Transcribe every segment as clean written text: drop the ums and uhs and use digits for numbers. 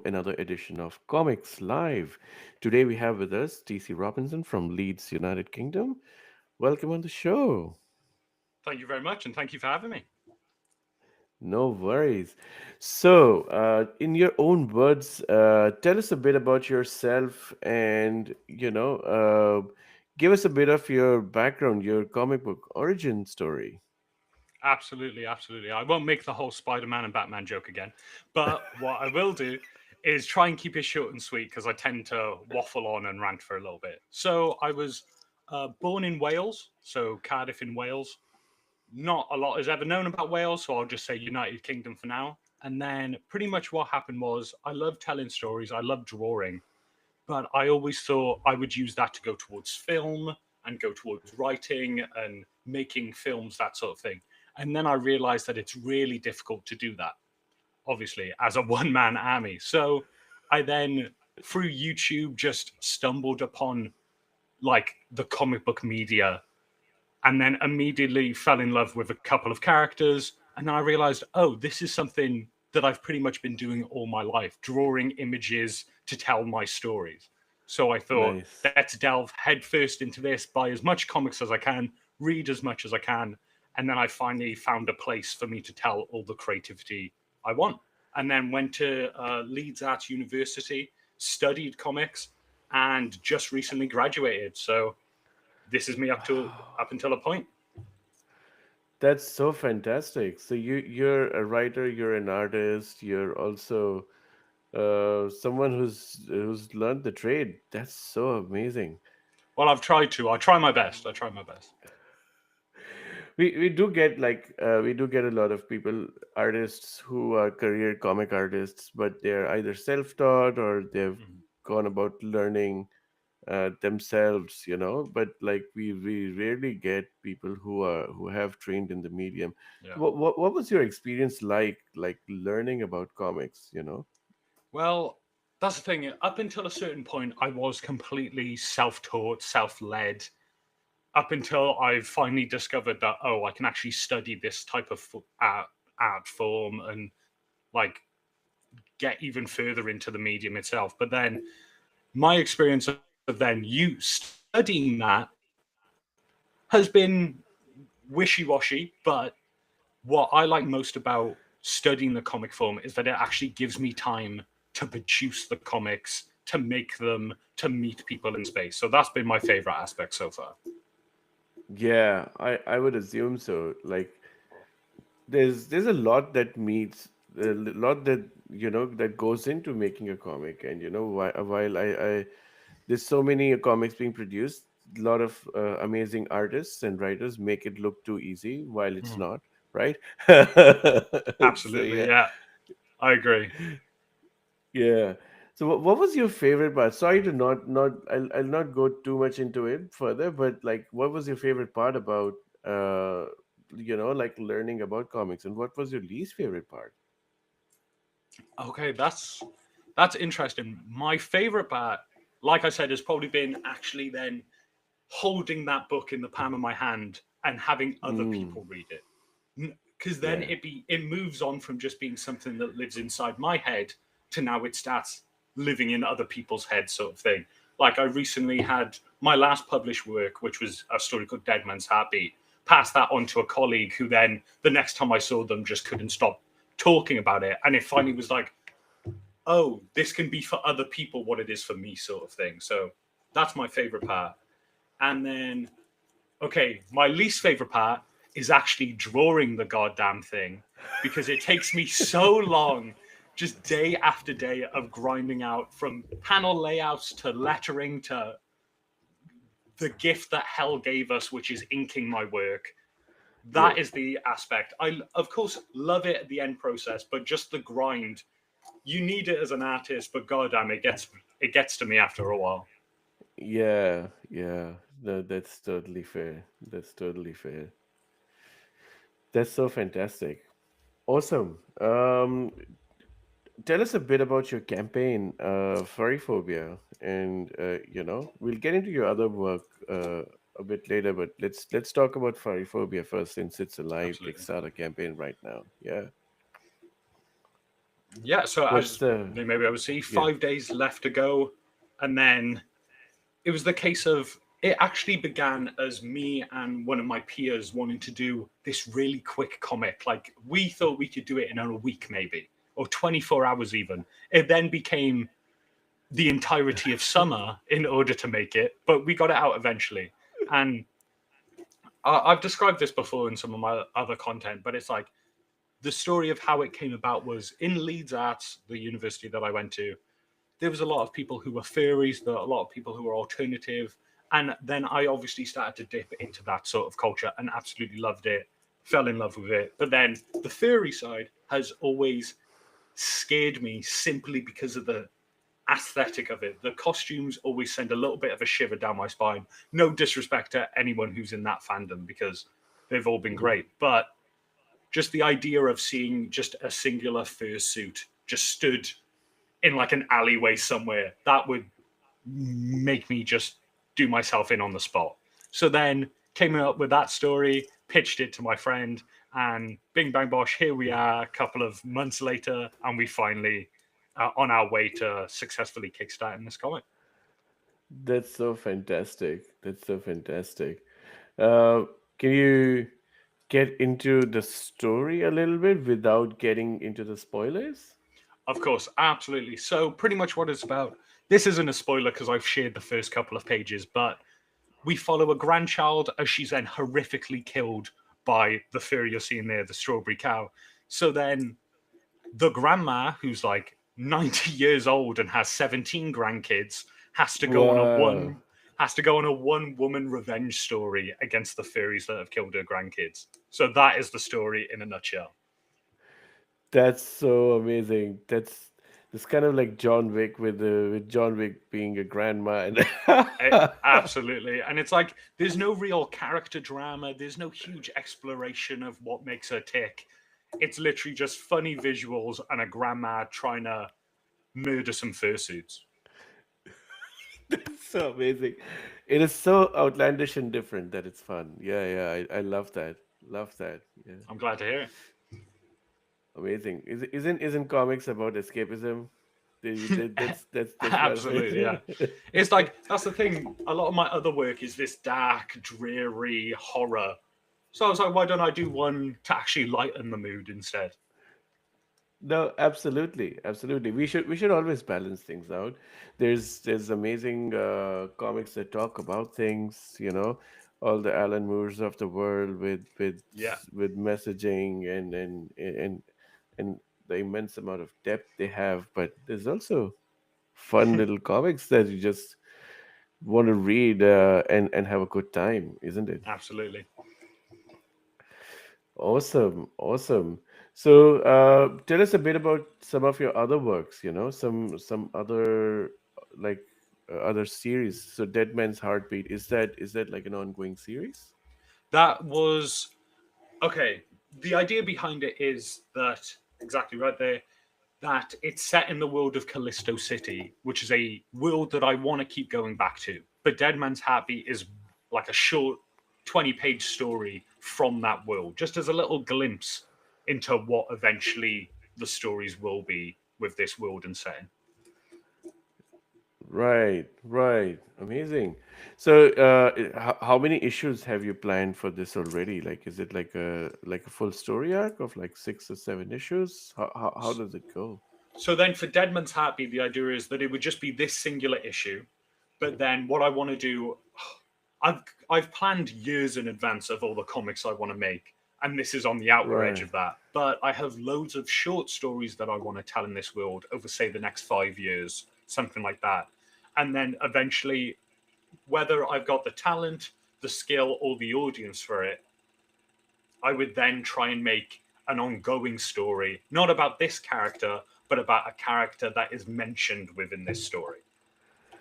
another edition of Comics Live. Today we have with us TC Robinson from Leeds, United Kingdom. Welcome on the show. Thank you very much, and thank you for having me. No worries. So, in your own words, tell us a bit about yourself and, give us a bit of your background, your comic book origin story. Absolutely, absolutely. I won't make the whole Spider-Man and Batman joke again, but what I will do is try and keep it short and sweet because I tend to waffle on and rant for a little bit. So I was born in Wales, so Cardiff in Wales. Not a lot is ever known about Wales, so I'll just say United Kingdom for now. And then pretty much what happened was I love telling stories, I love drawing, but I always thought I would use that to go towards film and go towards writing and making films, that sort of thing. And then I realized that it's really difficult to do that, obviously, as a one man army. So I then, through YouTube, just stumbled upon like the comic book media and then immediately fell in love with a couple of characters. And I realized, oh, this is something that I've pretty much been doing all my life, drawing images to tell my stories. So I thought, Nice. let's delve headfirst into this, buy as much comics as I can, read as much as I can. And then I finally found a place for me to tell all the creativity I want. And then went to Leeds Arts University, studied comics, and just recently graduated. So this is me up until a point. That's so fantastic. So you're a writer, you're an artist, you're also someone who's learned the trade. That's so amazing. Well, I've tried to. I try my best. I try my best. We do get we do get a lot of people, artists who are career comic artists, but they're either self-taught or they've Mhm. gone about learning themselves, But like we rarely get people who have trained in the medium. Yeah. What was your experience like learning about comics? Well, that's the thing. Up until a certain point, I was completely self-taught, self-led. Up until I finally discovered that I can actually study this type of art form and like get even further into the medium itself. But then my experience of then you studying that has been wishy-washy, but what I like most about studying the comic form is that it actually gives me time to produce the comics, to make them, to meet people in space. So that's been my favorite aspect so far. Yeah, I would assume so. Like there's a lot that meets a lot that that goes into making a comic, and while I there's so many comics being produced, a lot of amazing artists and writers make it look too easy while it's Mhm. not, right? So Absolutely, yeah. yeah, I agree. Yeah. So what was your favorite part? Sorry to not I'll not go too much into it further, but like what was your favorite part about uh like learning about comics, and what was your least favorite part? Okay, that's interesting. My favorite part, like I said, has probably been actually then holding that book in the palm of my hand and having other Mm, people read it. Because then yeah. it moves on from just being something that lives inside my head to now it starts living in other people's heads, sort of thing. Like I recently had my last published work, which was a story called Dead Man's Heartbeat, passed that on to a colleague who then the next time I saw them just couldn't stop talking about it, and it finally was like, oh, this can be for other people what it is for me, sort of thing. So that's my favorite part. And then okay, my least favorite part is actually drawing the goddamn thing because it takes me so long, just day after day of grinding out from panel layouts to lettering to the gift that hell gave us, which is inking my work. Yeah. That is the aspect. I, of course, love it at the end process, but just the grind. You need it as an artist, but goddamn, it gets to me after a while. Yeah, yeah. No, that's totally fair. That's totally fair. That's so fantastic. Awesome. Tell us a bit about your campaign, Furryphobia, and we'll get into your other work a bit later. But let's talk about Furryphobia first, since it's a live Absolutely. Kickstarter campaign right now. Yeah. Yeah, so What's as the they may be able to see, yeah? 5 days left to go, and then it was the case of it actually began as me and one of my peers wanting to do this really quick comic. Like we thought we could do it in a week, maybe, or 24 hours even. It then became the entirety of summer in order to make it, but we got it out eventually. And I've described this before in some of my other content, but it's like the story of how it came about was in Leeds Arts, the university that I went to. There was a lot of people who were furries, there were a lot of people who were alternative, and then I obviously started to dip into that sort of culture and absolutely loved it, fell in love with it. But then the furry side has always scared me simply because of the aesthetic of it. The costumes always send a little bit of a shiver down my spine. No disrespect to anyone who's in that fandom because they've all been Mhm. great, but just the idea of seeing just a singular fursuit just stood in like an alleyway somewhere, that would make me just do myself in on the spot. So then came up with that story, pitched it to my friend, and bing bang bosh, here we are a couple of months later, and we finally on our way to successfully kickstarting this comic. That's so fantastic. That's so fantastic. Uh, can you get into the story a little bit without getting into the spoilers? Of course, absolutely. So pretty much what it's about. This isn't a spoiler because I've shared the first couple of pages, but we follow a grandchild as she's then horrifically killed by the furry you're seeing there, the strawberry cow. So then the grandma, who's like 90 years old and has 17 grandkids, has to go on a Wow, one has to go on a one woman revenge story against the furries that have killed her grandkids. So that is the story in a nutshell. that's so amazing. That's kind of like John Wick with John Wick being a grandma. And Absolutely. And it's like there's no real character drama, there's no huge exploration of what makes her tick. It's literally just funny visuals and a grandma trying to murder some fursuits. That's so amazing. It is so outlandish and different that it's fun. Yeah, yeah, I love that. Love that. Yeah, I'm glad to hear it. amazing. Isn't comics about escapism? That's part of Absolutely, yeah. it. It's like that's the thing. A lot of my other work is this dark, dreary horror. So I was like, why don't I do one to actually lighten the mood instead? No, absolutely, absolutely. We should always balance things out. There's amazing comics that talk about things, all the Alan Moores of the world Yeah. with messaging and the immense amount of depth they have. But there's also fun little comics that you just want to read and have a good time, isn't it? Absolutely. Awesome, awesome. So, tell us a bit about some of your other works, some other like other series. So, Dead Man's Heartbeat, is that like an ongoing series? That was okay. The idea behind it is that exactly right there. That it's set in the world of Callisto City, which is a world that I want to keep going back to. But Dead Man's Happy is like a short 20-page story from that world, just as a little glimpse into what eventually the stories will be with this world and setting. Right, right. Amazing. So, how many issues have you planned for this already? Like, is it like a full story arc of like 6 or 7 issues? How does it go? So then for Dead Man's Happy, the idea is that it would just be this singular issue. But then what I want to do, I've I've planned years in advance of all the comics I want to make, and this is on the outer edge Right. of that. But I have loads of short stories that I want to tell in this world over, say, the next 5 years, something like that. And then eventually, whether I've got the talent, the skill, or the audience for it, I would then try and make an ongoing story, not about this character, but about a character that is mentioned within this story.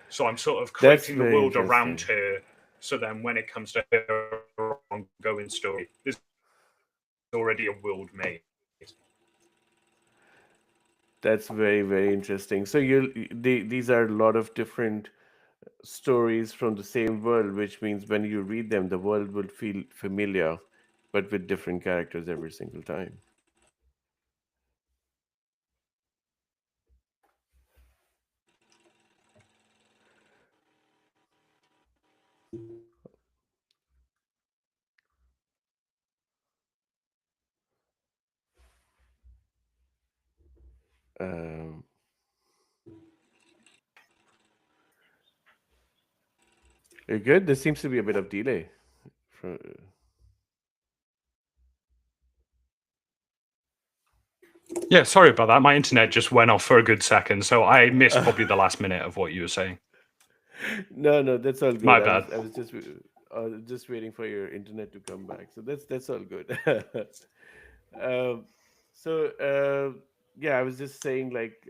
So I'm sort of That's creating the very world around interesting. her. So then when it comes to her ongoing story, there's already a world made. That's very, very interesting. So these are a lot of different stories from the same world, which means when you read them, the world will feel familiar, but with different characters every single time. Um, you're good. There seems to be a bit of delay. For, Yeah, sorry about that. My internet just went off for a good second, so I missed probably the last minute of what you were saying. no, no, that's all good. My bad. I was just waiting for your internet to come back. So that's all good. um, so yeah, I was just saying like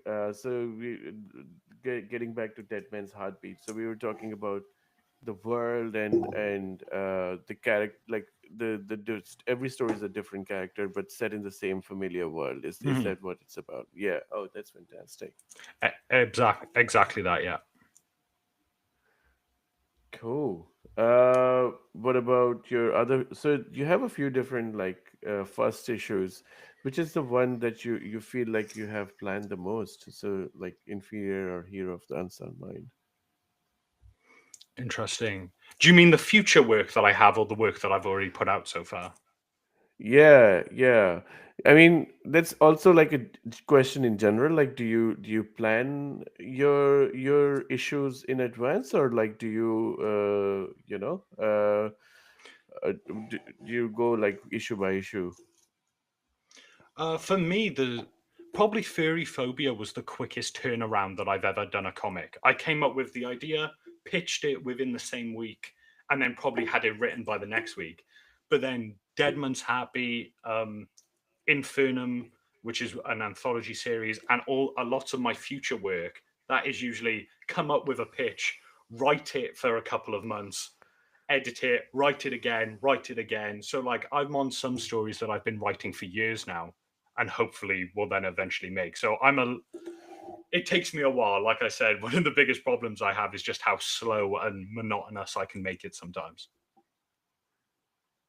getting back to Dead Man's Heartbeat. So we were talking about the world and the character, like every story is a different character, but set in the same familiar world. Is Mhm. that what it's about? Yeah. Oh, that's fantastic. Exactly that. Yeah. Cool. What about your other? So you have a few different like first issues. Which is the one that you feel like you have planned the most? So like Inferior or Hero of the Unsound Mind. Interesting. Do you mean the future work that I have, or the work that I've already put out so far? Yeah, yeah. I mean, that's also like a question in general. Like, do you plan your issues in advance, or like do you do you go like issue by issue? For me, the probably Furryphobia was the quickest turnaround that I've ever done a comic. I came up with the idea, pitched it within the same week, and then probably had it written by the next week. But then Deadman's Happy, Infernum, which is an anthology series, and all a lot of my future work, that is usually come up with a pitch, write it for a couple of months, edit it, write it again. So like I'm on some stories that I've been writing for years now, and hopefully will then eventually make. So it takes me a while. Like I said, one of the biggest problems I have is just how slow and monotonous I can make it sometimes.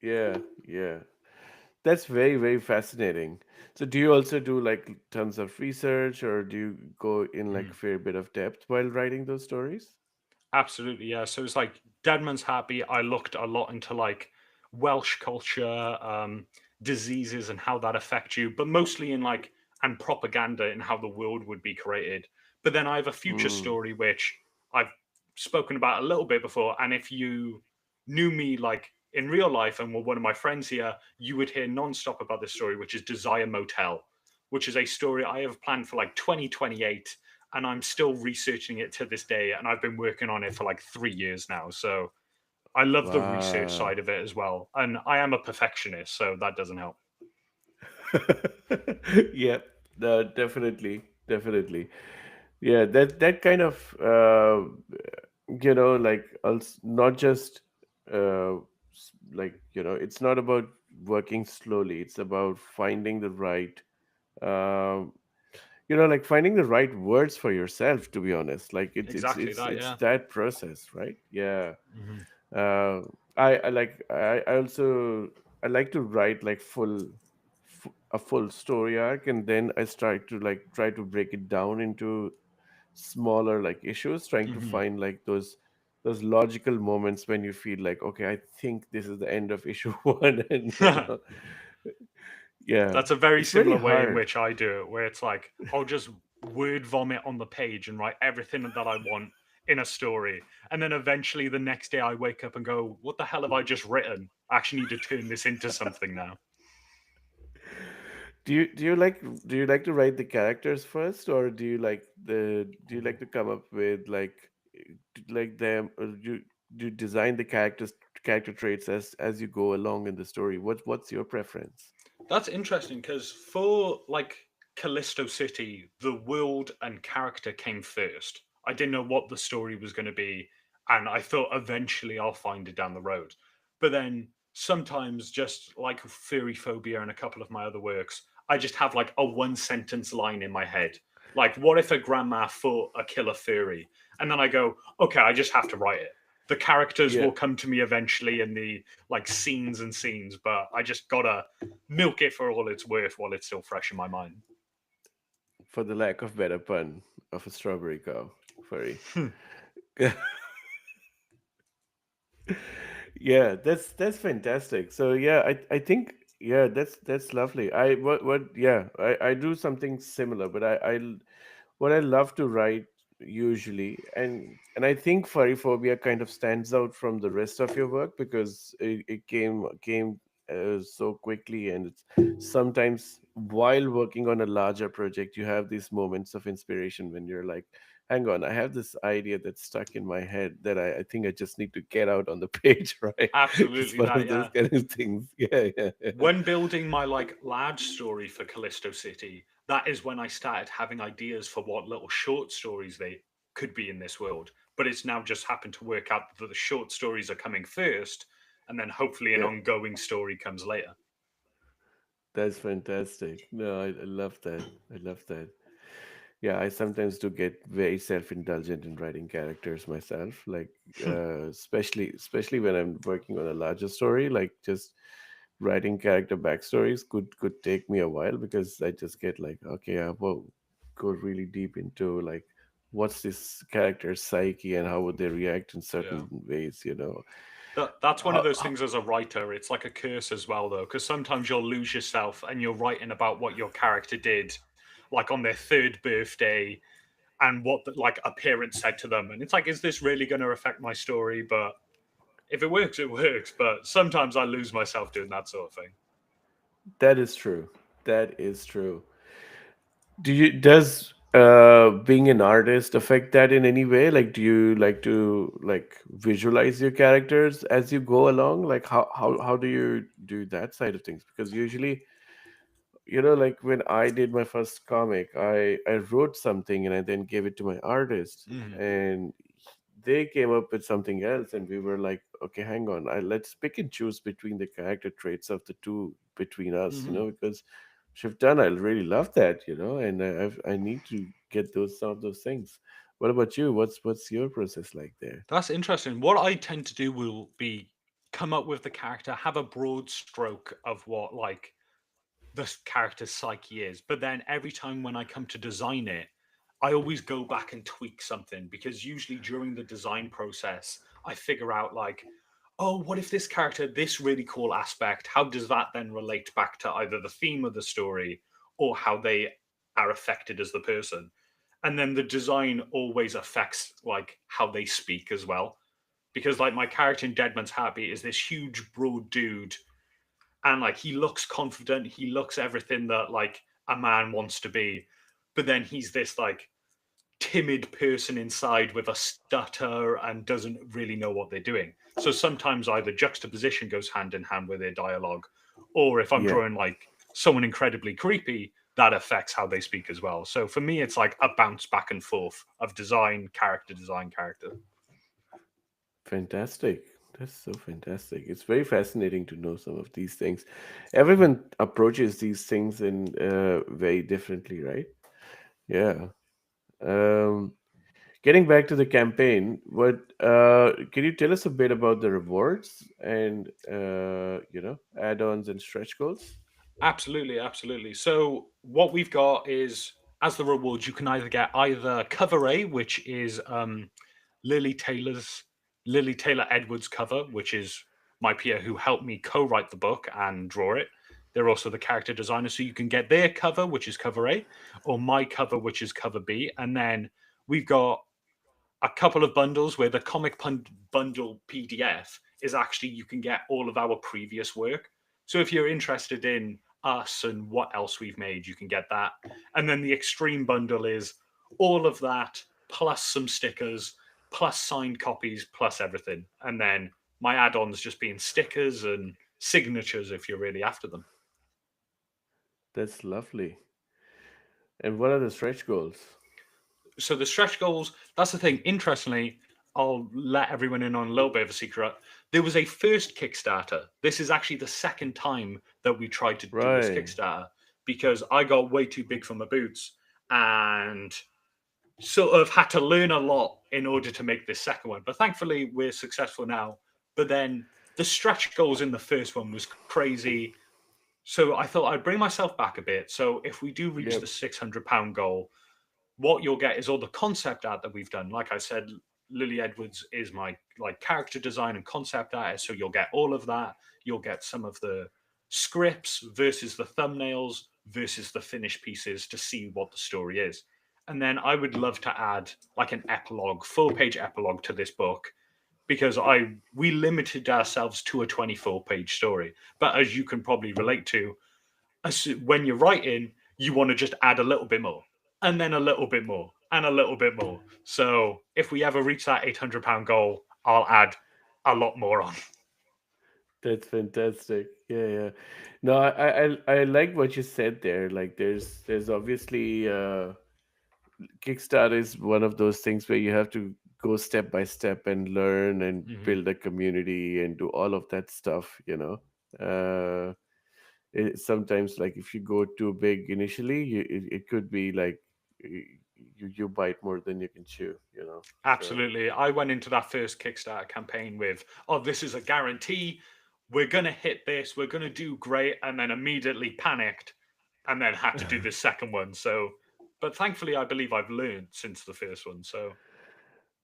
Yeah, yeah. That's very, very fascinating. So do you also do like tons of research, or do you go in like Mm. a fair bit of depth while writing those stories? Absolutely, yeah. So it's like Deadman's Happy. I looked a lot into like Welsh culture, diseases, and how that affect you, but mostly in like and propaganda and how the world would be created. But then I have a future Mm, story which I've spoken about a little bit before, and if you knew me like in real life and were one of my friends here, you would hear nonstop about this story, which is Desire Motel, which is a story I have planned for like 2028, and I'm still researching it to this day. And I've been working on it for like 3 years now. So I love the research wow. side of it as well. And I am a perfectionist, so that doesn't help. Yep, definitely, definitely. Yeah, that kind of like not just like it's not about working slowly. It's about finding the right um, like finding the right words for yourself. To be honest, like Exactly that, it's yeah. that process, right? Yeah. Hmm. uh, I also I like to write like a full story arc, and then I start to like try to break it down into smaller like issues, trying to Hmm. find like those logical moments when you feel like, okay, I think this is the end of issue one, and yeah, That's a very it's very similar way in hard. which I do it, where it's like I'll just word vomit on the page and write everything that I want in a story. And then eventually the next day I wake up and go, what the hell have I just written? I actually need to turn this into something now. Do you like to write the characters first, or do you like to come up with like them, or do you design the character traits as you go along in the story? What's your preference? That's interesting because for like Callisto City, the world and character came first. I didn't know what the story was going to be, and I thought eventually I'll find it down the road. But then sometimes, just like Furry Phobia and a couple of my other works, I just have like a one sentence line in my head. Like, what if a grandma fought a killer furry? And then I go, okay, I just have to write it. The characters Yeah, will come to me eventually in the like scenes and scenes, but I just gotta milk it for all it's worth while it's still fresh in my mind. for the lack of better pun, of a strawberry cow, furry. Yeah, that's fantastic. So yeah, I think Yeah, that's lovely. What yeah, I do something similar, but what I love to write usually, and I think Furryphobia kind of stands out from the rest of your work because it came so quickly, and it's sometimes while working on a larger project, you have these moments of inspiration when you're like, hang on, I have this idea that's stuck in my head that I think I just need to get out on the page, right? It's Absolutely one that, of those yeah. kind of things. Yeah, yeah, yeah. When building my like large story for Callisto City, that is when I started having ideas for what little short stories they could be in this world. But it's now just happened to work out that the short stories are coming first, and then hopefully an Yeah, ongoing story comes later. that's fantastic. No, I love that. I love that. Yeah, I sometimes do get very self-indulgent in writing characters myself, like especially when I'm working on a larger story, like just writing character backstories could take me a while because I just get like, okay, I will go really deep into like what's this character's psyche and how would they react in Yeah. certain ways, you know. That's one of those How, things as a writer. It's like a curse as well, though, because sometimes you'll lose yourself and you're writing about what your character did, like on their third birthday, and what the, like a parent said to them, and it's like, is this really going to affect my story? But if it works, it works. But sometimes I lose myself doing that sort of thing. that is true. That is true. Does being an artist affect that in any way? Like, do you like to like visualize your characters as you go along? Like, how do you do that side of things? Because usually, you know, like when I did my first comic, I wrote something and I then gave it to my artist, Hmm. and they came up with something else, and we were like, okay, hang on, let's pick and choose between the character traits of the two between us, you Hmm. know, because you've done, I really love that, you know, and I need to get those some of those things. What about you? What's your process like there? That's interesting. What I tend to do will be come up with the character, have a broad stroke of what like the character's psyche is. But then every time when I come to design it, I always go back and tweak something because usually during the design process, I figure out like, oh, what if this character, this really cool aspect, how does that then relate back to either the theme of the story or how they are affected as the person? And then the design always affects like how they speak as well. Because like my character in Deadman's Happy is this huge broad dude, and like he looks confident, he looks everything that like a man wants to be, but then he's this like timid person inside with a stutter and doesn't really know what they're doing. So sometimes either juxtaposition goes hand in hand with their dialogue, or if I'm Yeah, drawing like someone incredibly creepy, that affects how they speak as well. So for me, it's like a bounce back and forth of design, character. fantastic. That's so fantastic. It's very fascinating to know some of these things. Everyone approaches these things in very differently, right? Yeah. um Getting back to the campaign, what can you tell us a bit about the rewards and you know, add-ons and stretch goals? Absolutely, absolutely. So what we've got is as the rewards, you can either get either cover A, which is Lily Taylor's Lily Taylor Edwards cover, which is my peer who helped me co-write the book and draw it. They're also the character designer, so you can get their cover, which is cover A, or my cover, which is cover B, and then we've got a couple of bundles where the bundle PDF is actually you can get all of our previous work. So if you're interested in us and what else we've made, you can get that. And then the extreme bundle is all of that plus some stickers, plus signed copies, plus everything. And then my add-ons just being stickers and signatures if you're really after them. That's lovely. And what are the stretch goals? So the stretch goals, that's the thing. Interestingly, I'll let everyone in on a little bit of a secret. There was a first Kickstarter. This is actually the second time that we tried to do this Right. Kickstarter because I got way too big for my boots and sort of had to learn a lot in order to make this second one. But thankfully, we're successful now. But then the stretch goals in the first one was crazy. So I thought I'd bring myself back a bit. So if we do reach Yep. the £600 goal, what you'll get is all the concept art that we've done. Like I said, Lily Edwards is my like character design and concept artist, so you'll get all of that. You'll get some of the scripts versus the thumbnails versus the finished pieces to see what the story is. And then I would love to add like an epilogue, full-page epilogue to this book, because I we limited ourselves to a 24-page story. But as you can probably relate to, when you're writing, you want to just add a little bit more, and then a little bit more, and a little bit more. So if we ever reach that £800 goal, I'll add a lot more on. That's fantastic. Yeah, yeah. No, I like what you said there. Like, there's obviously Kickstarter is one of those things where you have to go step by step and learn and Hmm. build a community and do all of that stuff. Sometimes, like, if you go too big initially, it could be like you bite more than you can chew. So. Absolutely. I went into that first Kickstarter campaign with, oh, this is a guarantee. We're going to hit this. We're going to do great. And then immediately panicked and then had to do this second one. So, but thankfully, I believe I've learned since the first one. So,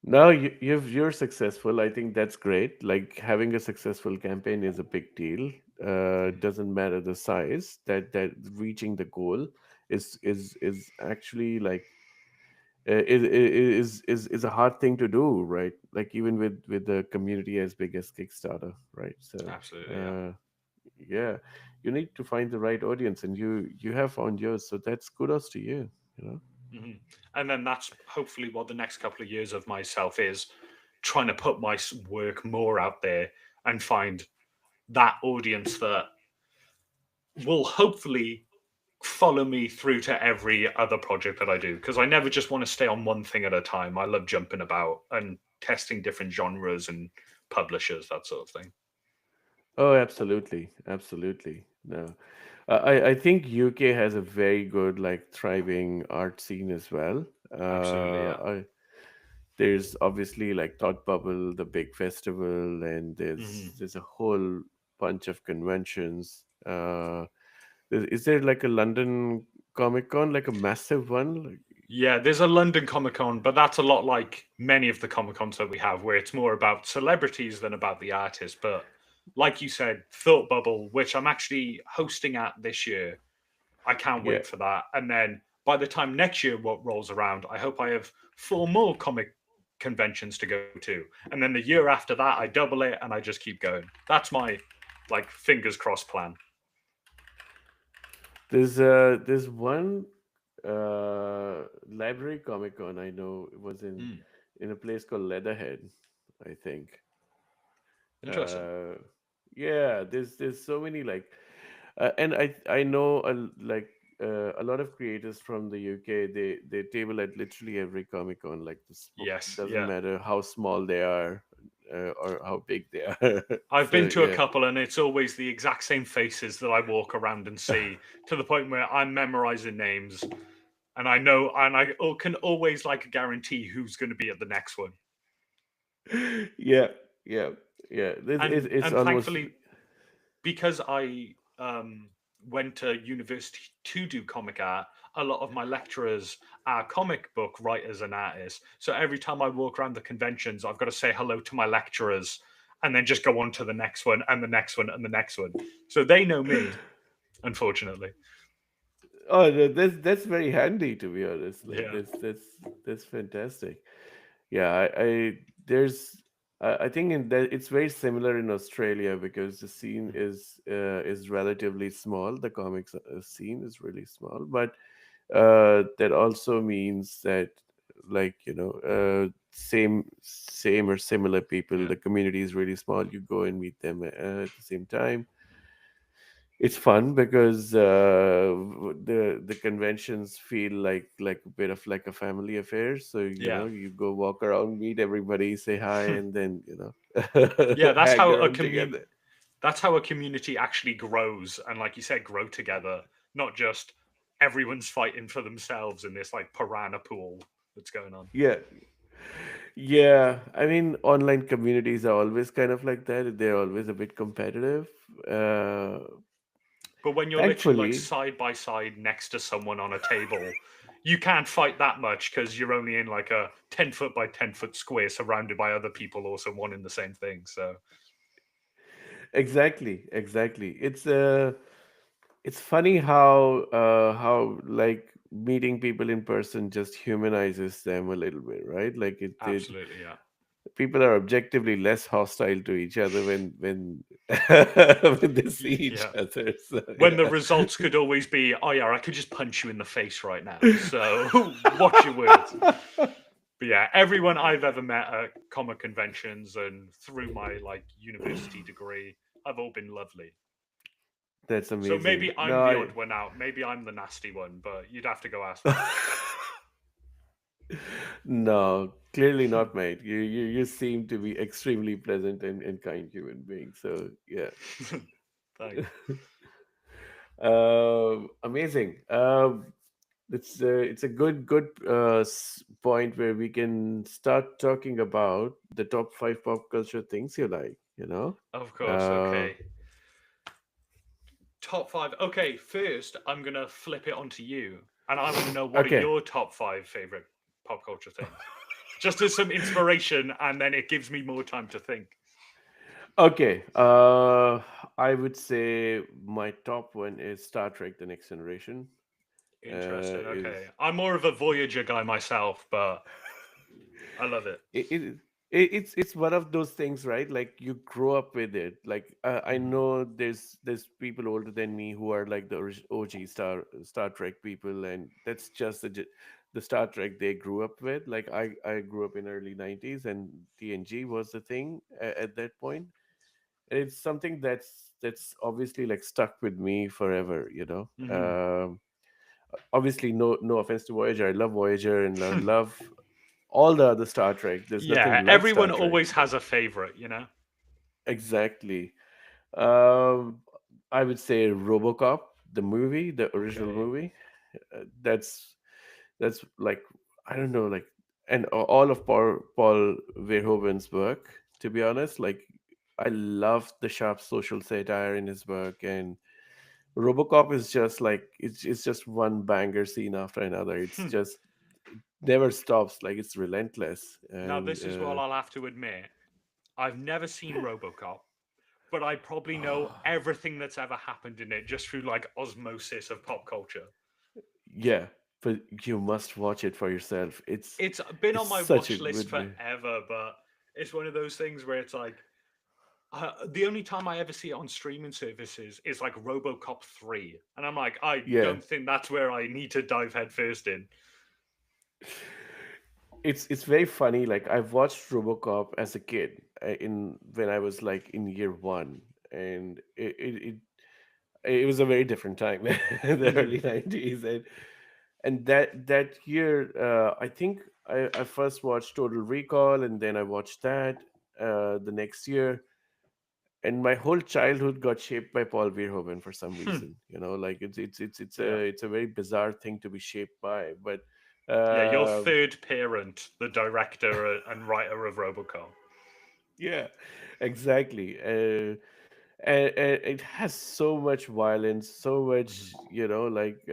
Now you're successful. I think that's great. Like, having a successful campaign is a big deal. mhm, It doesn't matter the size. That reaching the goal is actually like is a hard thing to do, right? Like, even with the community as big as Kickstarter, right? So absolutely. Yeah. uh, yeah, you need to find the right audience, and you have found yours. So that's kudos to you. You know. Hmm. And then that's hopefully what the next couple of years of myself is, trying to put my work more out there and find that audience that will hopefully follow me through to every other project that I do, because I never just want to stay on one thing at a time. I love jumping about and testing different genres and publishers, that sort of thing. Oh, absolutely, absolutely. No, I think UK has a very good, like, thriving art scene as well. Absolutely, yeah. There's obviously, like, Thought Bubble, the big festival, and Hmm. there's a whole bunch of conventions. Is there like a London Comic Con, like a massive one? Like, Yeah, there's a London Comic Con, but that's a lot like many of the Comic Cons that we have, where it's more about celebrities than about the artists. But like you said, Thought Bubble, which I'm actually hosting at this year, I can't yeah, wait for that. And then by the time next year what rolls around, I hope I have 4 more comic conventions to go to. And then the year after that, I double it and I just keep going. That's my like fingers crossed plan. there's one library Comic Con I know. It was Mm, in a place called Leatherhead, I think. interesting. Uh, yeah, there's so many, like, and I know a lot of creators from the UK. They table at literally every Comic Con. Like, this Yes, doesn't yeah. matter how small they are, or how big they are. I've So been to a yeah. couple and it's always the exact same faces that I walk around and see, to the point where I'm memorizing names and I know and I can always like guarantee who's going to be at the next one. Yeah, yeah, yeah. It's And almost. thankfully, because I went to university to do comic art, a lot of my lecturers are comic book writers and artists. So every time I walk around the conventions, I've got to say hello to my lecturers and then just go on to the next one and the next one and the next one. So they know me, unfortunately. Oh, that's very handy, to be honest. Like, Yeah. that's fantastic. Yeah, I there's I think in that it's very similar in Australia, because the scene is relatively small. The comics scene is really small, but that also means that, like, same or similar people. Yeah. The community is really small. You go and meet them at the same time. It's fun because the conventions feel like a bit of like a family affair. So, Yeah. you go walk around, meet everybody, say hi, and then, Yeah, hang around together. that's how a community actually grows and like you said grow together, not just everyone's fighting for themselves in this like piranha pool that's going on. Yeah, yeah. I mean, online communities are always kind of like that. They're always a bit competitive. Uh, But when you're literally like Thankfully, side by side next to someone on a table, you can't fight that much because you're only in like a 10 foot by 10 foot square surrounded by other people also wanting the same thing. So, Exactly, exactly. It's funny how like meeting people in person just humanizes them a little bit, right? Like it Absolutely, yeah. people are objectively less hostile to each other when when they see each Yeah. other. So When the yeah. results could always be, oh yeah, I could just punch you in the face right now. So watch your words. But yeah, everyone I've ever met at comic conventions and through my like university degree have all been lovely. That's So amazing. maybe I'm No, the odd one out. Maybe I'm the nasty one, but you'd have to go ask them. no, clearly not, mate. You seem to be extremely pleasant and kind human being. So yeah. Thanks. Amazing. It's a good point where we can start talking about the top five pop culture things you like. You know. Of course, Uh, okay. Top five. Okay, first I'm gonna flip it onto you, and I want to know what are okay. your top five favorite pop culture things, just as some inspiration, and then it gives me more time to think. Okay. I would say my top one is Star Trek: The Next Generation. Interesting. Is Okay, I'm more of a Voyager guy myself, but I love it. it, it it's one of those things, right? Like you grow up with it. Like I Hmm. know there's people older than me who are like the OG Star Trek people, and that's just the Star Trek they grew up with. Like I grew up in early 90s, and TNG was the thing at that point, and it's something that's obviously like stuck with me forever. Hmm. Obviously, no offense to Voyager. I love Voyager and love all the other Star Trek. There's Yeah, nothing like Star everyone Trek, always but has a favorite, you know. exactly. Um, I would say RoboCop, the movie, the original Okay. movie. That's like I don't know, like and all of Paul Verhoeven's work. To be honest, like I love the sharp social satire in his work, and RoboCop is just like it's just one banger scene after another. It's just it never stops. Like it's relentless, Now and this is what I'll have to admit. I've never seen RoboCop, but I probably know everything that's ever happened in it just through like osmosis of pop culture. yeah, but you must watch it for yourself. It's been It's on my such a watch list good movie. forever, but it's one of those things where it's like the only time I ever see it on streaming services is like RoboCop 3. And I'm like, I Yeah, don't think that's where I need to dive headfirst in. it's very funny. Like I've watched RoboCop as a kid in when I was like in year one, and it was a very different time, the Hmm. early 90s, and that year, I think I first watched Total Recall, and then I watched that the next year, and my whole childhood got shaped by Paul Verhoeven for some reason. Like Yeah. it's a very bizarre thing to be shaped by, but Yeah, your uh, third parent, the director and writer of RoboCop. yeah, exactly. And it has so much violence, so much, Hmm. like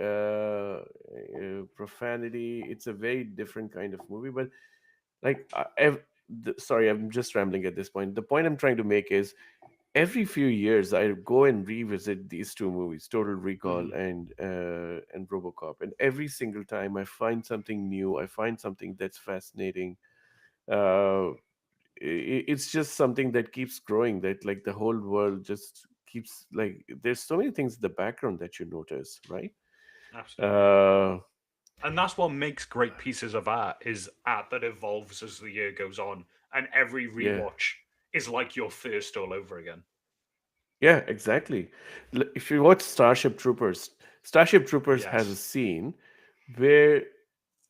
profanity. It's a very different kind of movie, but like sorry, I'm just rambling at this point. The point I'm trying to make is every few years I go and revisit these two movies, Total Recall Hmm. and RoboCop, and every single time I find something new. I find something that's fascinating. Uh, it's just something that keeps growing. That like the whole world just keeps like there's so many things in the background that you notice, right? Absolutely, yeah. Uh, And that's what makes great pieces of art is art that evolves as the year goes on, and every yeah, rewatch is like your first all over again. yeah, exactly. If you watch Starship Troopers has a Yes. scene where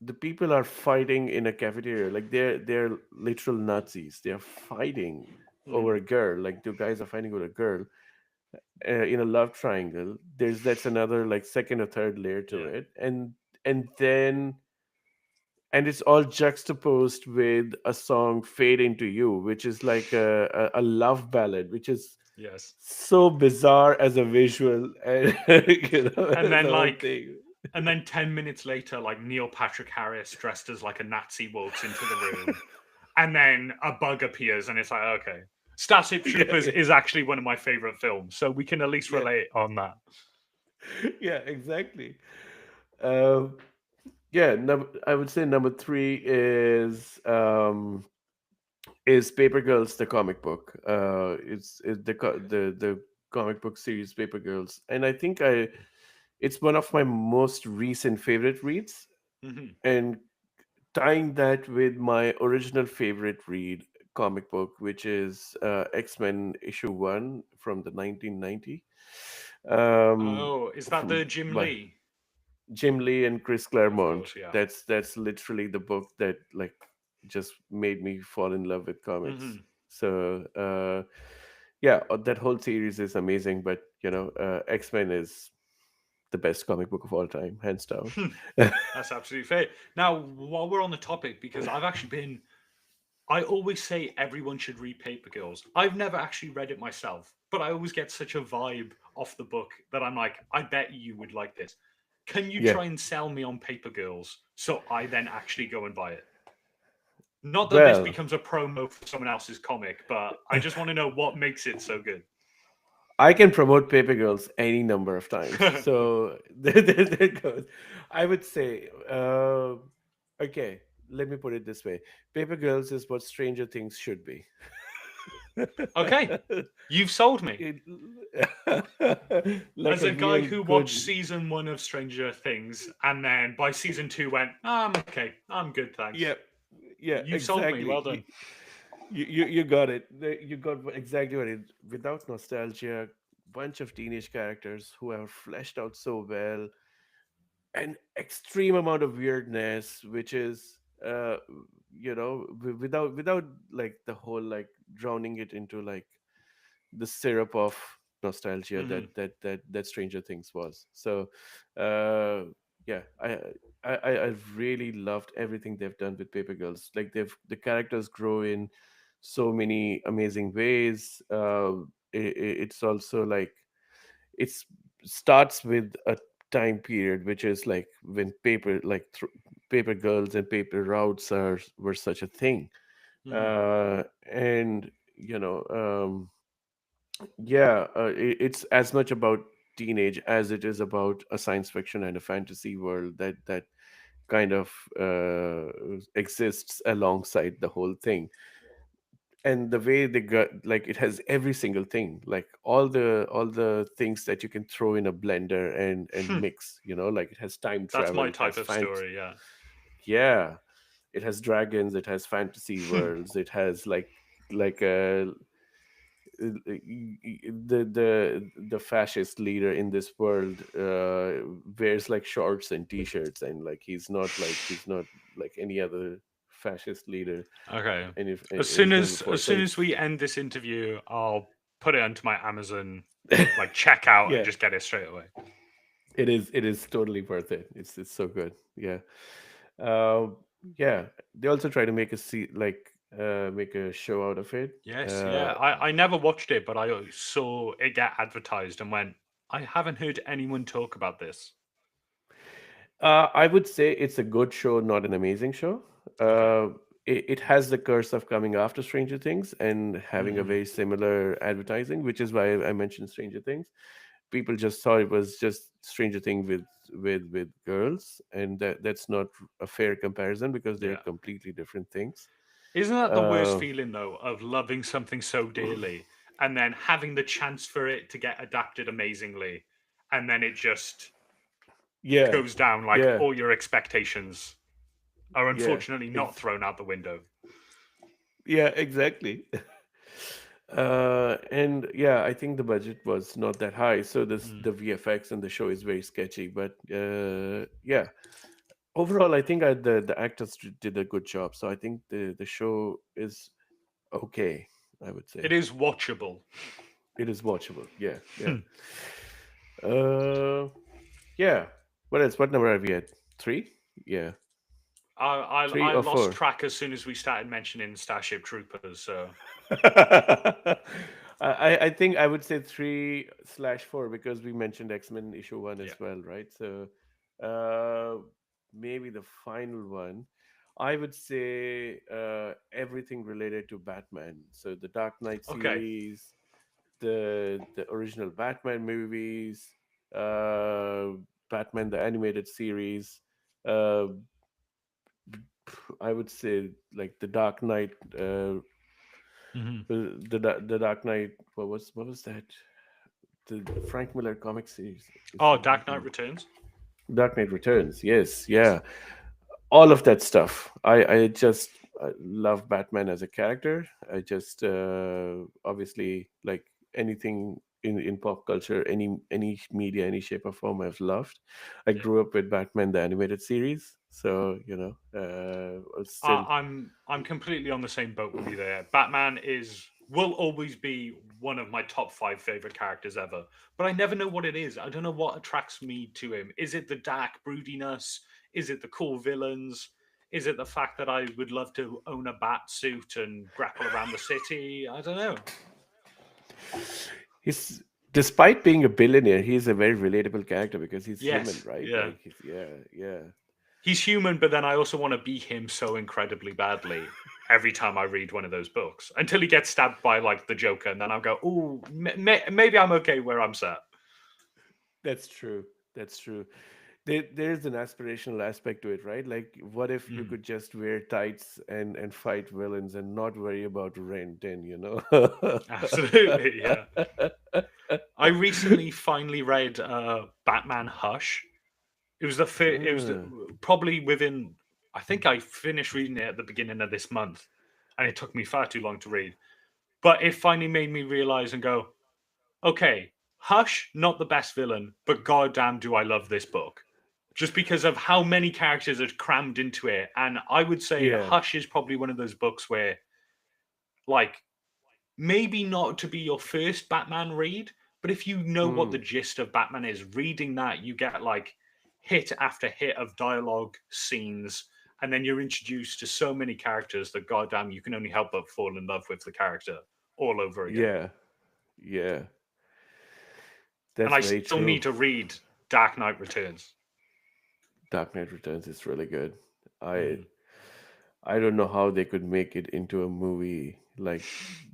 the people are fighting in a cafeteria, like they're literal Nazis. They're fighting over Hmm. a girl. Like two guys are fighting over a girl in a love triangle. That's another like second or third layer to Yeah. it, and then and it's all juxtaposed with a song "Fade Into You," which is like a love ballad, which is Yes. so bizarre as a visual, and And as then the whole like thing. and then 10 minutes later like Neil Patrick Harris dressed as like a Nazi walks into the room and then a bug appears and it's like okay. Starship Yeah, Troopers yeah, is actually one of my favorite films, so we can at least yeah, relate on that. yeah, exactly. Um, yeah, I would say number three is Paper Girls, the comic book. It's the comic book series Paper Girls, and I think I it's one of my most recent favorite reads, Hmm. and tying that with my original favorite read comic book, which is X-Men issue one from the 1990, Oh, is that from the Jim by Lee? Jim Lee and Chris Of Claremont. course, yeah. That's literally the book that like just made me fall in love with comics. Hmm. So yeah, that whole series is amazing. But X-Men is the best comic book of all time, hands down. That's absolutely fair. Now, while we're on the topic, because I've actually been, I always say everyone should read Paper Girls. I've never actually read it myself, but I always get such a vibe off the book that I'm like, I bet you would like this. Can you Yeah. try and sell me on Paper Girls so I then actually go and buy it? Not that this Well, becomes a promo for someone else's comic, but I just want to know what makes it so good. I can promote Paper Girls any number of times. So there goes. I would say, okay, let me put it this way: Paper Girls is what Stranger Things should be. Okay, you've sold me. It- like As a a guy real who watched good. season one of Stranger Things and then by season two went, I'm okay, I'm good, thanks. Yeah, yeah, You've sold me. exactly. Well done. You got it. You got exactly what it. Without nostalgia, bunch of teenage characters who are fleshed out so well, an extreme amount of weirdness, which is without like the whole like drowning it into like the syrup of nostalgia Hmm. that Stranger Things was. So uh yeah, I really loved everything they've done with Paper Girls. Like the characters grow in so many amazing ways. It's also like it's starts with a time period which is like when paper girls and paper routes are were such a thing. Hmm. And yeah, it's as much about teenage as it is about a science fiction and a fantasy world that kind of exists alongside the whole thing. And the way they got like it has every single thing, like all the things that you can throw in a blender and mix, like it has time That's travel, my it type has of fan story, yeah. yeah, it has dragons, it has fantasy worlds, it has like a the fascist leader in this world wears like shorts and t-shirts, and like he's not like any other fascist leader Okay. any time before. As So soon as it's we end this interview, I'll put it onto my Amazon like checkout and yeah, just get it straight away. it is totally worth it. It's so good. Yeah. um yeah, they also try to make a show out of it. Yes, yeah. uh I never watched it, but I saw it get advertised and went, I haven't heard anyone talk about this. I would say it's a good show, not an amazing show. Okay. It has the curse of coming after Stranger Things and having a Hmm. very similar advertising, which is why I mentioned Stranger Things. People just thought it was just Stranger Thing with girls, and that's not a fair comparison because they're Yeah. completely different things. Isn't that the worst Uh, feeling though of loving something so dearly and then having the chance for it to get adapted amazingly and then it just yeah, goes down like yeah, all your expectations are yeah, unfortunately not thrown out the window. yeah, exactly. And yeah, I think the budget was not that high, so Mm. the VFX and the show is very sketchy. But yeah, overall, I think the actors did a good job. So I think the show is okay. I would It say is watchable. it is watchable. Yeah, yeah. Hmm. Uh, yeah. What else? What number are we at? Three? Yeah, three I or lost four. track as soon as we started mentioning Starship Troopers. So I think I would say 3/4 because we mentioned X-Men issue 1 yeah, as well, right? So uh maybe the final one. I would say everything related to Batman. So the Dark Knight Okay. series, the original Batman movies, uh, Batman the animated series. Uh, I would say like the Dark Knight, Hmm. the Dark Knight. What was that? The Frank Miller comic series. Is Oh, that Dark Dark Knight Knight? Returns. Dark Knight Returns. Yes, Yes. yeah, all of that stuff. I just love Batman as a character. I just obviously like anything in pop culture, any media, any shape or form. I've loved. I Yeah. grew up with Batman the animated series, so still. I'm completely on the same boat with you there. Batman is will always be one of my top five favorite characters ever, but I never know what it is. I don't know what attracts me to him. Is it the dark broodiness? Is it the cool villains? Is it the fact that I would love to own a bat suit and grapple around the city? I don't know. He's Despite being a billionaire, he's a very relatable character because he's human, Yes, right? yeah. Like he's yeah, yeah. He's human, but then I also want to be him so incredibly badly every time I read one of those books until he gets stabbed by like the Joker, and then I'll go, "Ooh, maybe I'm okay where I'm set." That's true. That's true. There's an aspirational aspect to it, right? Like, what if you Mm, could just wear tights and fight villains and not worry about rent and absolutely, yeah. I recently finally read Batman Hush. It was Ah, probably within. I think I finished reading it at the beginning of this month, and it took me far too long to read. But it finally made me realize and go, okay, Hush, not the best villain, but goddamn, do I love this book. Just because of how many characters are crammed into it. And I would say yeah. Hush is probably one of those books where, like, maybe not to be your first Batman read, but if you know what the Mm, gist of Batman is, reading that, you get like hit after hit of dialogue, scenes, and then you're introduced to so many characters that goddamn, you can only help but fall in love with the character all over again. yeah. Yeah. And That's I very still need true. to read Dark Knight Returns. Dark Knight Returns is really good. I Mm. I don't know how they could make it into a movie like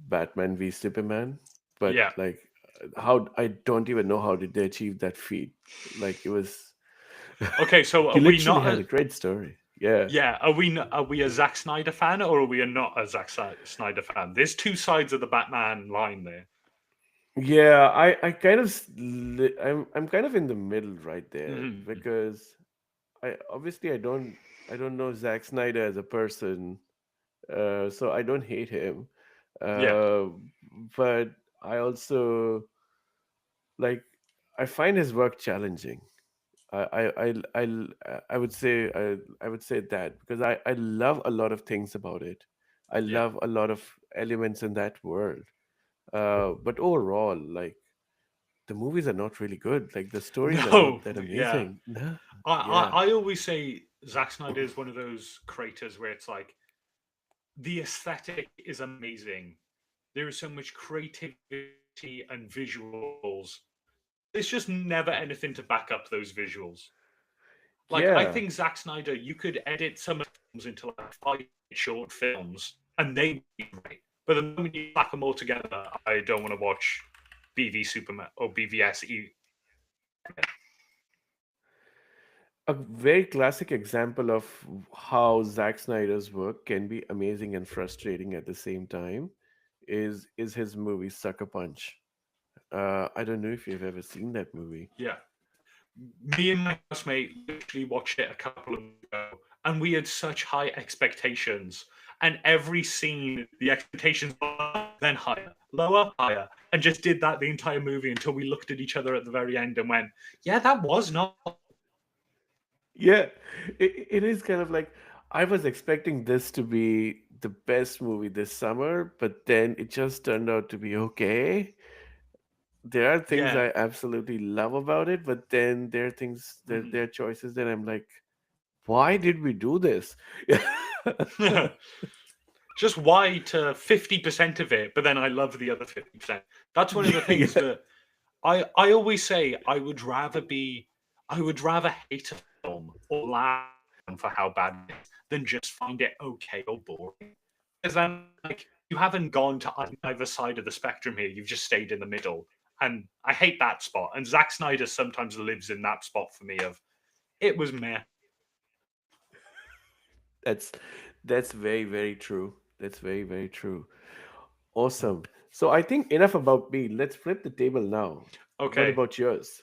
Batman v Superman, but Yeah. like how I don't even know how did they achieve that feat. Like it was Okay, so he are we literally not had a a great story. Yeah. yeah, are we a Zack Snyder fan or are we a not a Snyder fan? There's two sides of the Batman line there. Yeah, I kind of I'm kind of in the middle right there Mhm. because I obviously I don't know Zack Snyder as a person, so I don't hate him, Yeah. uh, but I also like I find his work challenging. I would say I would say that because I love a lot of things about it. I Yeah. love a lot of elements in that world. But overall, like the movies are not really good. Like the stories are No, not that yeah. amazing. No. I, Yeah. I, I always say Zack Snyder is one of those creators where it's like the aesthetic is amazing. There is so much creativity and visuals. There's just never anything to back up those visuals. Like I Yeah. think Zack Snyder, you could edit some of the films into like five short films, and they would be great. But the moment you slap them all together, I don't want to watch BV Superman or BVS. A very classic example of how Zack Snyder's work can be amazing and frustrating at the same time is his movie Sucker Punch. I don't know if you've ever seen that movie. Yeah, me and my housemate literally watched it a couple of weeks ago, and we had such high expectations. And every scene, the expectations were then higher, lower, higher, and just did that the entire movie until we looked at each other at the very end and went, "Yeah, that was not." Yeah, it is kind of like I was expecting this to be the best movie this summer, but then it just turned out to be okay. There are things Yeah. I absolutely love about it, but then there are things there Mhm. are choices that I'm like, why did we do this? Just why to 50% of it, but then I love the other 50%. That's one of the things Yeah, that I always say I would rather hate a film or laugh for how bad it is than just find it okay or boring. Because then, like, you haven't gone to either side of the spectrum here. You've just stayed in the middle, and I hate that spot. And Zack Snyder sometimes lives in that spot for me. Of it was meh. That's that's very, very true. That's very, very true. Awesome. So I think enough about me. Let's flip the table now. What Okay, about yours?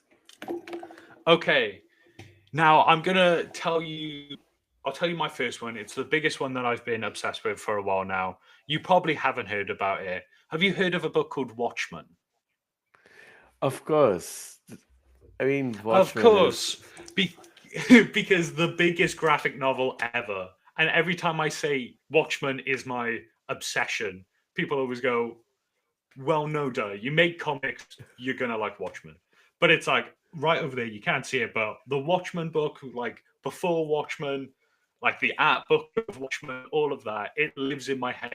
okay. Now I'm gonna tell you. I'll tell you my first one. It's the biggest one that I've been obsessed with for a while now. You probably haven't heard about it. Have you heard of a book called Watchmen? Of course. I mean, Of Watchmen is. course, be- because the biggest graphic novel ever. And every time I say Watchmen is my obsession, people always go, "Well, no, duh. You make comics, you're gonna like Watchmen." But it's like right over there. You can't see it, but the Watchmen book, like before Watchmen, like the art book of Watchmen, all of that, it lives in my head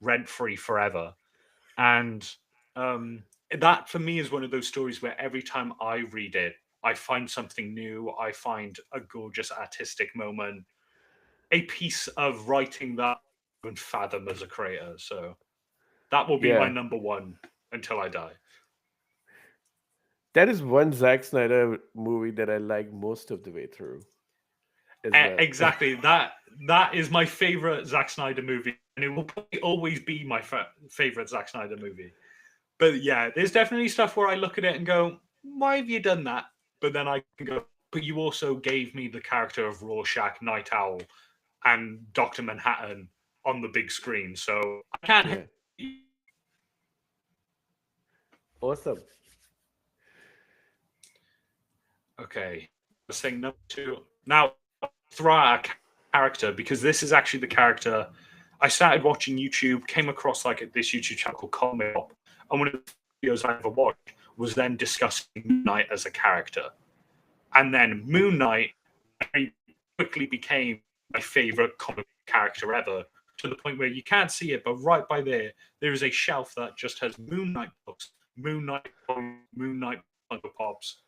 rent free forever. And um, that for me is one of those stories where every time I read it, I find something new. I find a gorgeous artistic moment, a piece of writing that I couldn't fathom as a creator. So that will be my Yeah. number one until I die. That is one Zack Snyder movie that I like most of the way through as well. Exactly that is my favorite Zack Snyder movie, and it will probably always be my favorite Zack Snyder movie. But yeah, there's definitely stuff where I look at it and go, "Why have you done that?" But then I can go, "But you also gave me the character of Rorschach, Night Owl, and Doctor Manhattan on the big screen, so I can't." Yeah. Awesome. Okay, let's think number two. Now, throw out a character because this is actually the character. I started watching YouTube, came across like this YouTube channel called Comix, and one of the videos I ever watched was then discussing Moon Knight as a character. And then Moon Knight very quickly became my favorite comic character ever, to the point where you can't see it, but right by there is a shelf that just has Moon Knight books, Moon Knight, Moon Knight Funko Pops.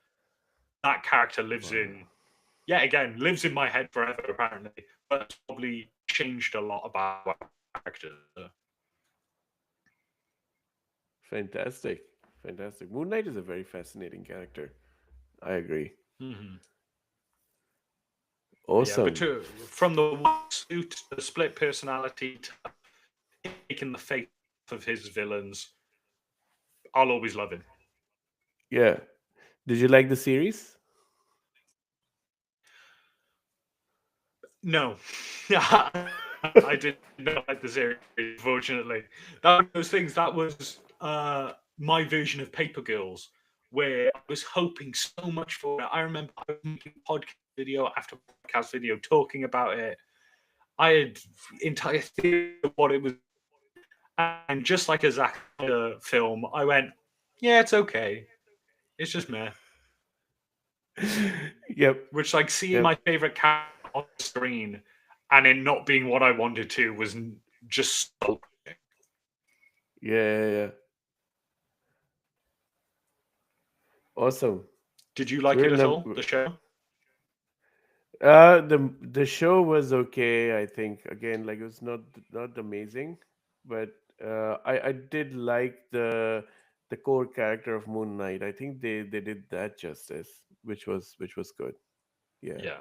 That character lives Wow. in, yeah, again, lives in my head forever, apparently, but it's probably changed a lot about character. Fantastic. Fantastic. Moon Knight is a very fascinating character. I agree. Mm-hmm. Yeah, but Awesome. from the white suit, the split personality, to taking the face of his villains, I'll always love him. Yeah. Did you like the series? No, I did not like the series. Unfortunately, that was those things. That was my version of Paper Girls, where I was hoping so much for it. I remember I was making podcast video after podcast video talking about it. I had entire theory of what it was, and just like a Zack Snyder film, I went, "Yeah, it's okay. It's just meh." Yep. Which, like, seeing Yep. my favorite character on the screen and it not being what I wanted to was just so. Yeah, yeah, yeah. Awesome. Did you So like we're it at num- all? The show? the show was okay, I think. Again, like it was not amazing, but I did like the core character of Moon Knight. I think they did that justice, which was good. Yeah. Yeah,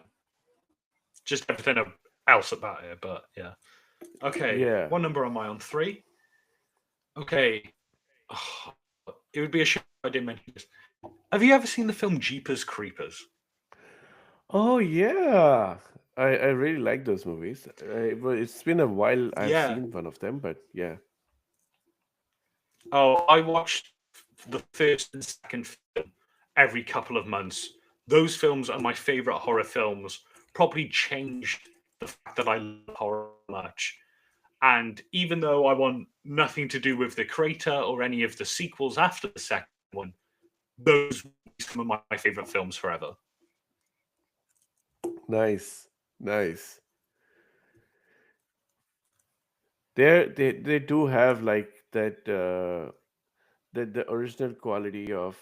just everything else about it, but yeah. Okay, Yeah. what number am I on? Three. Okay, oh, it would be a shame if I didn't mention this. Have you ever seen the film Jeepers Creepers? Oh yeah. I really like those movies. But it's been a while I've Yeah. seen one of them, but yeah. Oh, I watched the first and second film every couple of months. Those films are my favorite horror films. Probably changed the fact that I love horror much. And even though I want nothing to do with the creator or any of the sequels after the second one, those will be some of my favorite films forever. Nice. Nice. They do have like that the original quality of,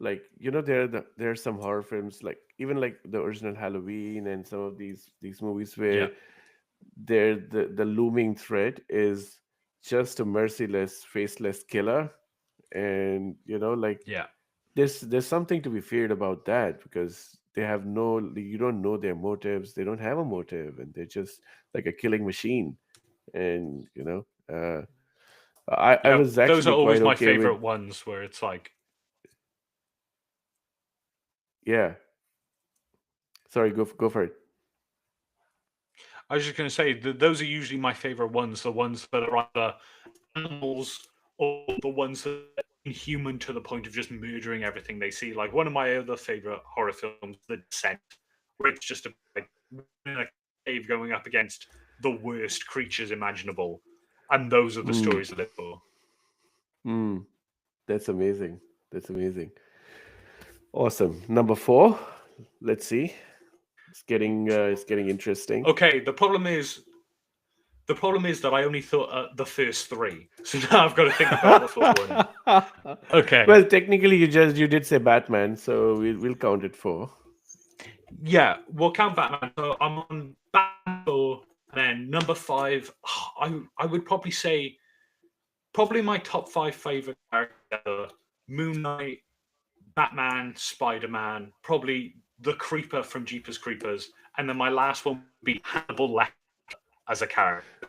like, there are some horror films, like even like the original Halloween and some of these movies Yeah. where the looming threat is just a merciless, faceless killer, and like Yeah. there's something to be feared about that because they have no you don't know their motives, they don't have a motive, and they're just like a killing machine. And I Yeah, was those are actually quite always my okay with. favorite ones where it's like, Yeah, sorry, go for it. I was just going to say, those are usually my favorite ones, the ones that are either animals or the ones that are inhuman to the point of just murdering everything they see. Like one of my other favorite horror films, The Descent, where it's just like in a cave going up against the worst creatures imaginable, and those are the mm, stories I live for. mm, that's amazing, that's amazing. Awesome. Number four, let's see, it's getting interesting. Okay, the problem is that I only thought the first three, so now I've got to think about the fourth one. Okay, Well, technically, you did say Batman, so we'll count it for. yeah, we'll count Batman. So I'm on Batman 4, and then number 5. I would probably say probably my top 5 favorite characters are Moon Knight, Batman, Spider Man, probably the Creeper from Jeepers Creepers, and then my last one would be Hannibal Lecter as a character.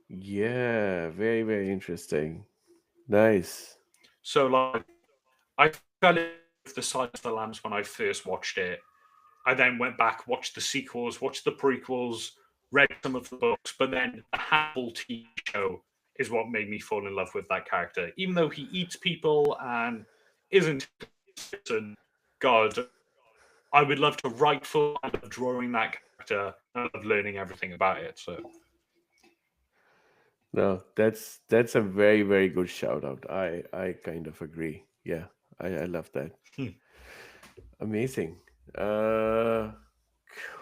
Yeah, very, very interesting. Nice. So like I fell in with the Silence of the Lambs when I first watched it. I then went back, watched the sequels, watched the prequels, read some of the books, but then the Hannibal TV show is what made me fall in love with that character. Even though he eats people and isn't and God, I would love to write for, I love drawing that character, and I love learning everything about it. So No, that's a very, very good shout out. I kind of agree. Yeah, I love that. hmm. Amazing. Uh,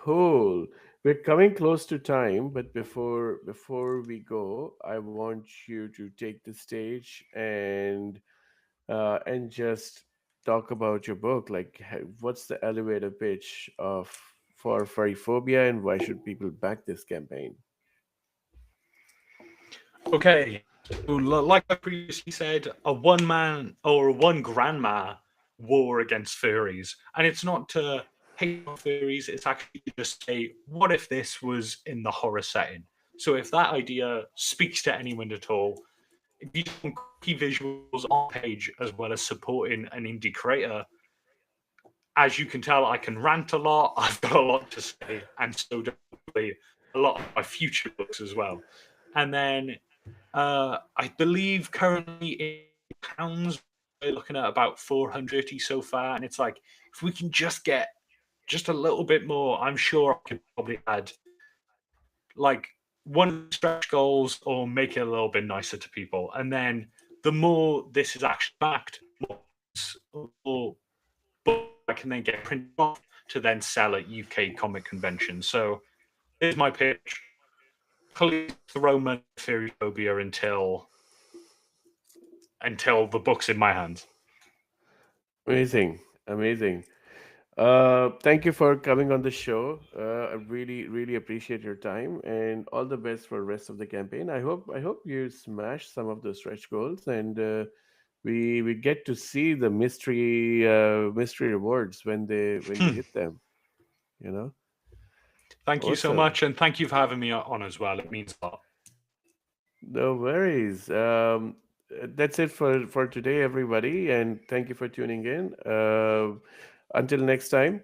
cool. We're coming close to time, but before we go, I want you to take the stage and just talk about your book. Like, what's the elevator pitch of for Furryphobia, and why should people back this campaign? Okay. So, like I previously said, a one man or a one grandma war against furries. And it's not to hate on furries, it's actually to just say, what if this was in the horror setting? So, if that idea speaks to anyone at all, if you want key visuals on page as well as supporting an indie creator, as you can tell, I can rant a lot. I've got a lot to say, and so do probably a lot of my future books as well. And then I believe currently in pounds we're looking at about 430 so far, and it's like if we can just get just a little bit more, I'm sure I could probably add like one of the stretch goals or make it a little bit nicer to people. And then the more this is actually backed, more I can then get printed off to then sell at UK comic conventions. So here's my pitch. Please throw money at Furryphobia until the book's in my hands. Amazing, amazing. Thank you for coming on the show. I really, really appreciate your time and all the best for the rest of the campaign. I hope you smash some of the stretch goals and we get to see the mystery rewards when you hit them. You know, Thank you so awesome. much, and thank you for having me on as well. It means a lot. No worries. That's it for today, everybody, and thank you for tuning in. Until next time.